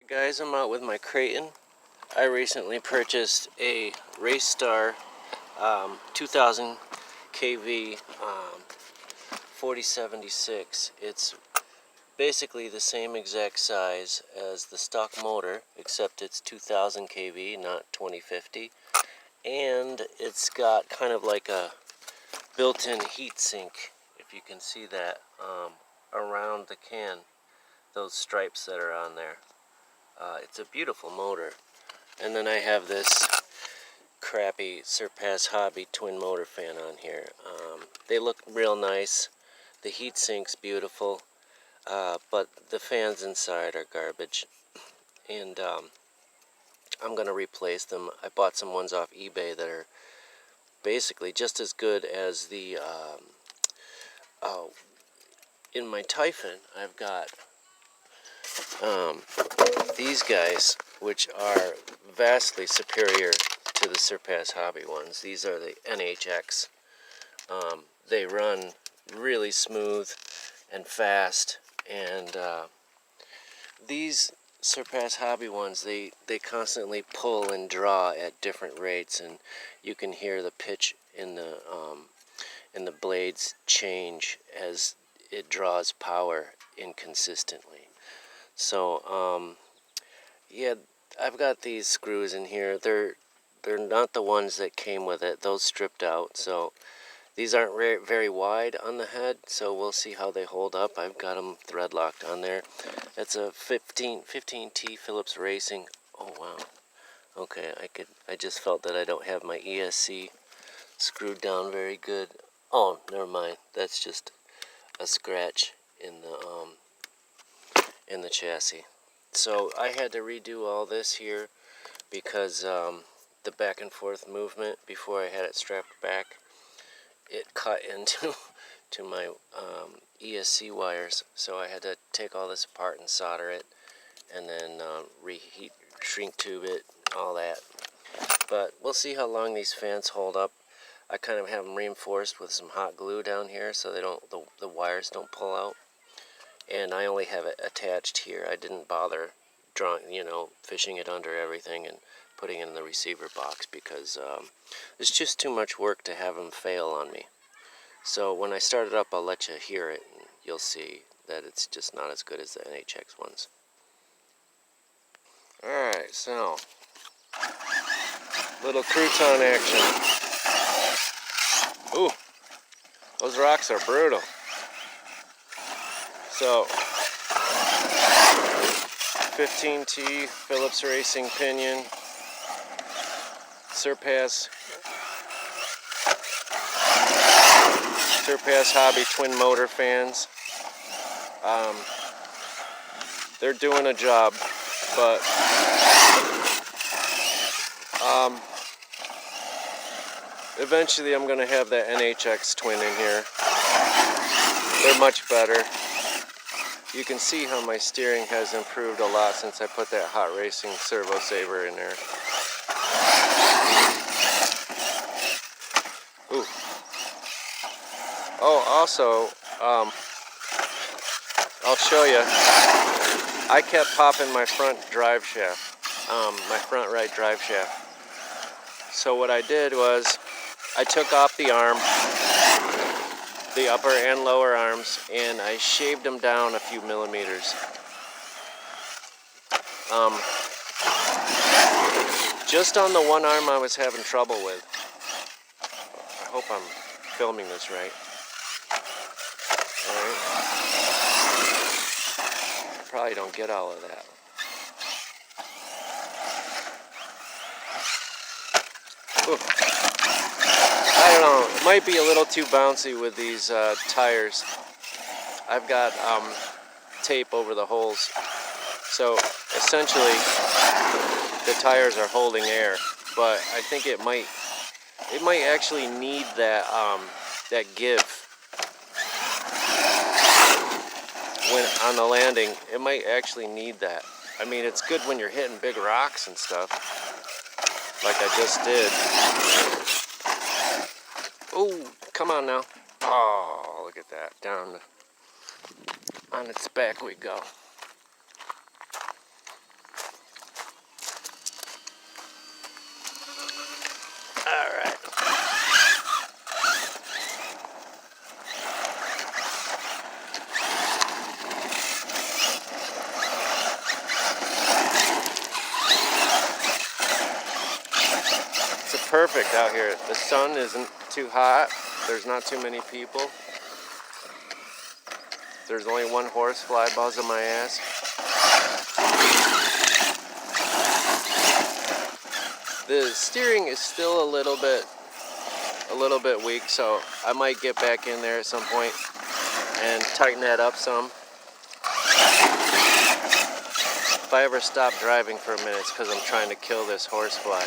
Guys, I'm out with my Kraton. I recently purchased a Racestar 2000 kV 4076. It's basically the same exact size as the stock motor, except it's 2000 kV, not 2050. And it's got kind of like a built-in heat sink, if you can see that, around the can, those stripes that are on there. It's a beautiful motor. And then I have this crappy Surpass Hobby twin motor fan on here. They look real nice. The heat sink's beautiful, but the fans inside are garbage. And I'm going to replace them. I bought some ones off eBay that are basically just as good as the... in my Typhon, I've got these guys, which are vastly superior to the Surpass Hobby ones. These are the NHX. They run really smooth and fast, and these Surpass Hobby ones, they constantly pull and draw at different rates, and you can hear the pitch in the blades change as it draws power inconsistently. So yeah, I've got these screws in here. They're not the ones that came with it. Those stripped out. So these aren't very wide on the head, so we'll see how they hold up. I've got them thread locked on there. That's a 15T Phillips Racing. Oh wow. Okay, I just felt that I don't have my ESC screwed down very good. Oh, never mind. That's just a scratch in the chassis. So I had to redo all this here because the back and forth movement before I had it strapped back, it cut into my ESC wires. So I had to take all this apart and solder it, and then reheat, shrink tube it, all that. But we'll see how long these fans hold up. I kind of have them reinforced with some hot glue down here so they don't, the wires don't pull out. And I only have it attached here. I didn't bother drawing, fishing it under everything and putting it in the receiver box because it's just too much work to have them fail on me. So when I start it up, I'll let you hear it, and you'll see that it's just not as good as the NHX ones. Alright, so little crouton action. Ooh, those rocks are brutal. So 15T Phillips Racing pinion, Surpass Hobby twin motor fans. They're doing a job, but eventually I'm going to have that NHX twin in here. They're much better. You can see how my steering has improved a lot since I put that Hot Racing servo saver in there. Ooh. Oh, also, I'll show you. I kept popping my front drive shaft, my front right drive shaft. So what I did was I took off the arm, the upper and lower arms, and I shaved them down a few millimeters. Just on the one arm I was having trouble with. I hope I'm filming this right. Alright. Probably don't get all of that. Ooh. I don't know, it might be a little too bouncy with these tires. I've got tape over the holes, so essentially the tires are holding air, but I think it might actually need that that give when on the landing. It might actually need that. I mean, it's good when you're hitting big rocks and stuff, like I just did. Oh, come on now. Oh, look at that. Down on its back we go. perfect out here. The sun isn't too hot. There's not too many people. There's only one horse fly buzzing my ass. The steering is still a little bit weak, so I might get back in there at some point and tighten that up some. If I ever stop driving for a minute, it's because I'm trying to kill this horsefly.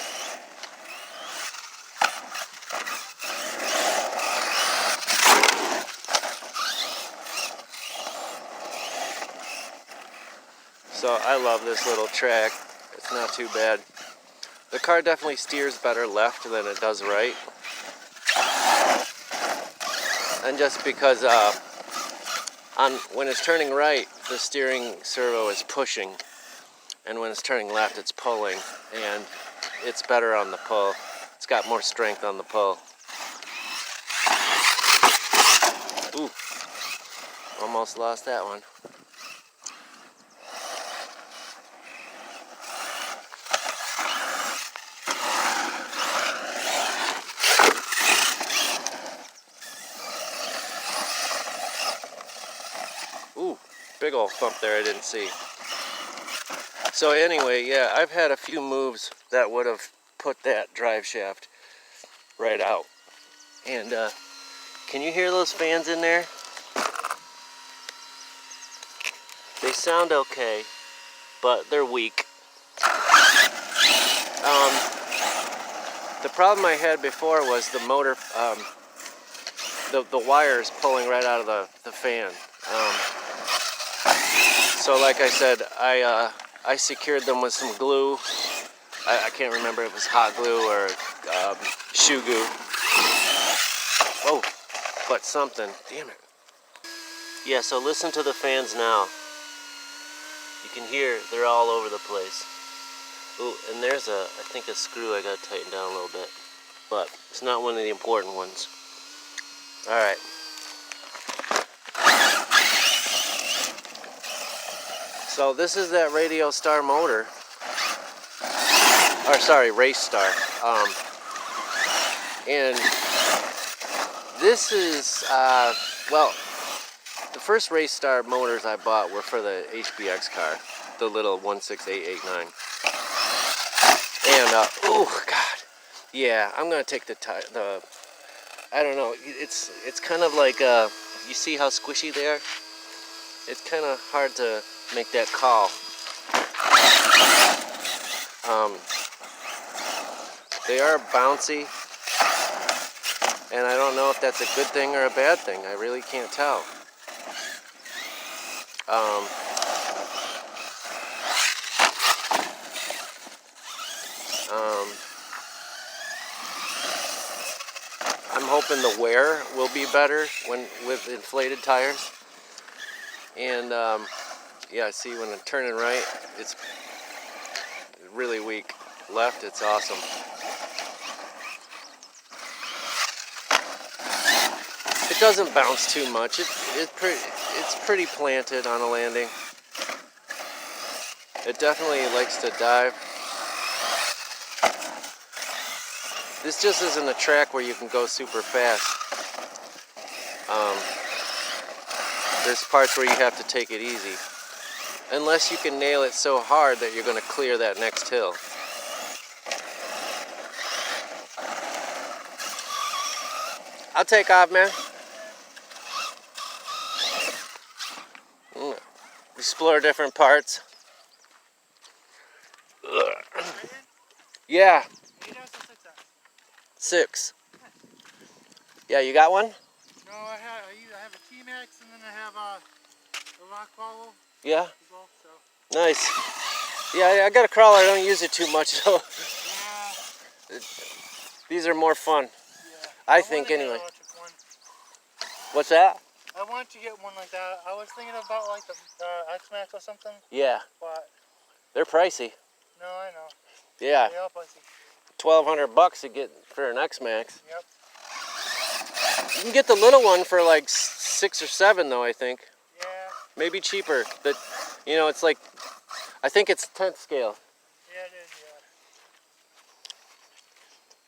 So I love this little track. It's not too bad. The car definitely steers better left than it does right. And just because when it's turning right, the steering servo is pushing. And when it's turning left, it's pulling. And it's better on the pull. It's got more strength on the pull. Ooh, almost lost that one. Ooh, big old thump there I didn't see. So anyway, yeah, I've had a few moves that would have put that drive shaft right out. And can you hear those fans in there? They sound okay, but they're weak. The problem I had before was the motor, the wires pulling right out of the fan. So like I said, I secured them with some glue. I can't remember if it was hot glue or shoe goo. Oh, but something. Damn it. Yeah, so listen to the fans now. You can hear they're all over the place. Ooh, and there's I think a screw I gotta tighten down a little bit. But it's not one of the important ones. Alright. So this is that Racestar motor. Or sorry, Racestar. And this is, well, the first Racestar motors I bought were for the HBX car. The little 16889. And, oh God. Yeah, I'm gonna take the I don't know, it's kind of like, you see how squishy they are? It's kind of hard to make that call. They are bouncy, and I don't know if that's a good thing or a bad thing. I really can't tell. I'm hoping the wear will be better with inflated tires. And yeah, see, when I'm turning right, it's really weak. Left, it's awesome. It doesn't bounce too much. It's pretty planted on a landing. It definitely likes to dive. This just isn't a track where you can go super fast. There's parts where you have to take it easy. Unless you can nail it so hard that you're going to clear that next hill. I'll take off, man. Explore different parts. Yeah. 6. Yeah, you got one? No, I have a T-Max and then I have a rock follow. Yeah. Well, so. Nice. Yeah, I got a crawler. I don't use it too much, so yeah. These are more fun. Yeah. I think anyway. One. What's that? I want to get one like that. I was thinking about like the X-Max or something. Yeah. But they're pricey. No, I know. Yeah. They are pricey. $1,200 to get for an X-Max. Yep. You can get the little one for like 6 or 7 though, I think. Yeah. Maybe cheaper. But you know, it's like, I think it's 10th scale. Yeah, it is, yeah.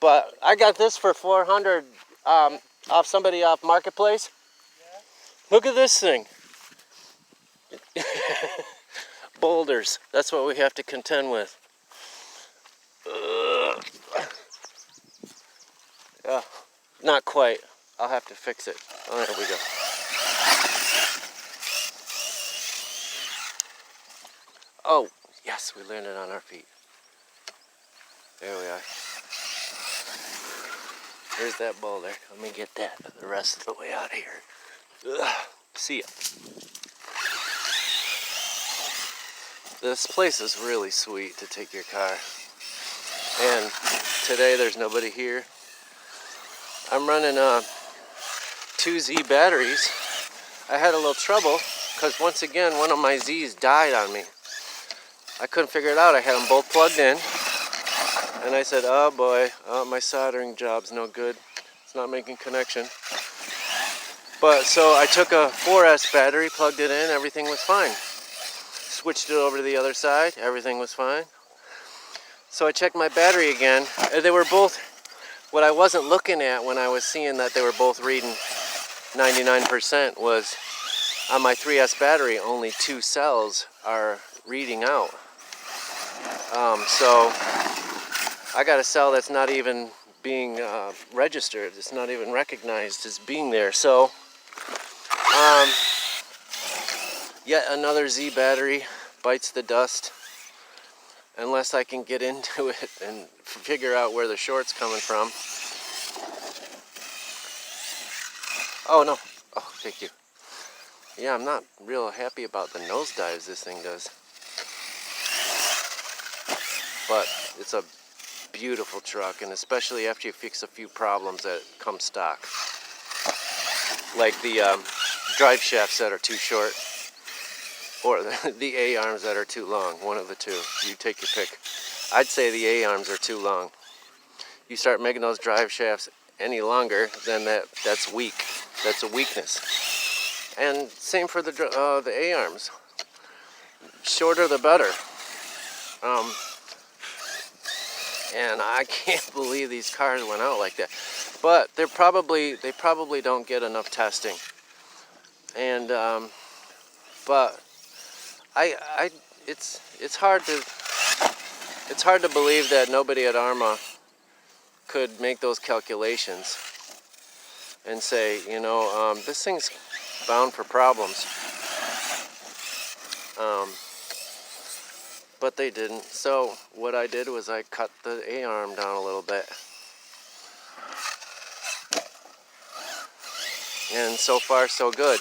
But I got this for 400 off somebody off Marketplace. Yeah. Look at this thing. Boulders. That's what we have to contend with. Not quite. I'll have to fix it. Oh, there we go. Oh, yes, we landed on our feet. There we are. There's that boulder. Let me get that the rest of the way out of here. Ugh. See ya. This place is really sweet to take your car. And today there's nobody here. I'm running 2Z batteries. I had a little trouble because once again one of my Z's died on me. I couldn't figure it out. I had them both plugged in. And I said, oh boy, my soldering job's no good. It's not making connection. But so I took a 4S battery, plugged it in, everything was fine. Switched it over to the other side, everything was fine. So I checked my battery again. They were both, what I wasn't looking at when I was seeing that they were both reading 99% was on my 3S battery, only 2 cells are reading out. So I got a cell that's not even being registered. It's not even recognized as being there. So yet another Z battery bites the dust unless I can get into it and figure out where the short's coming from. Oh no. Oh, thank you. Yeah, I'm not real happy about the nosedives this thing does. But it's a beautiful truck, and especially after you fix a few problems that come stock. Like the drive shafts that are too short, or the A-arms that are too long, one of the two. You take your pick. I'd say the A-arms are too long. You start making those drive shafts any longer, then that's weak. That's a weakness. And same for the A-arms. Shorter the better. And I can't believe these cars went out like that. But they probably don't get enough testing. And but it's hard to believe that nobody at ARMA could make those calculations and say, you know, this thing's bound for problems. But they didn't. So what I did was I cut the A-arm down a little bit. And so far so good.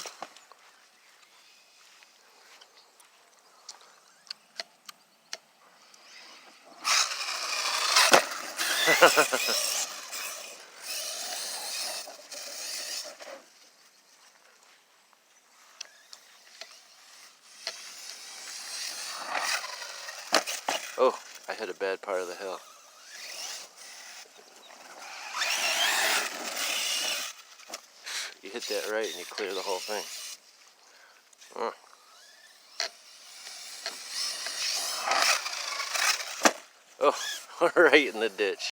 Oh, I hit a bad part of the hill. You hit that right and you clear the whole thing. Oh, right in the ditch.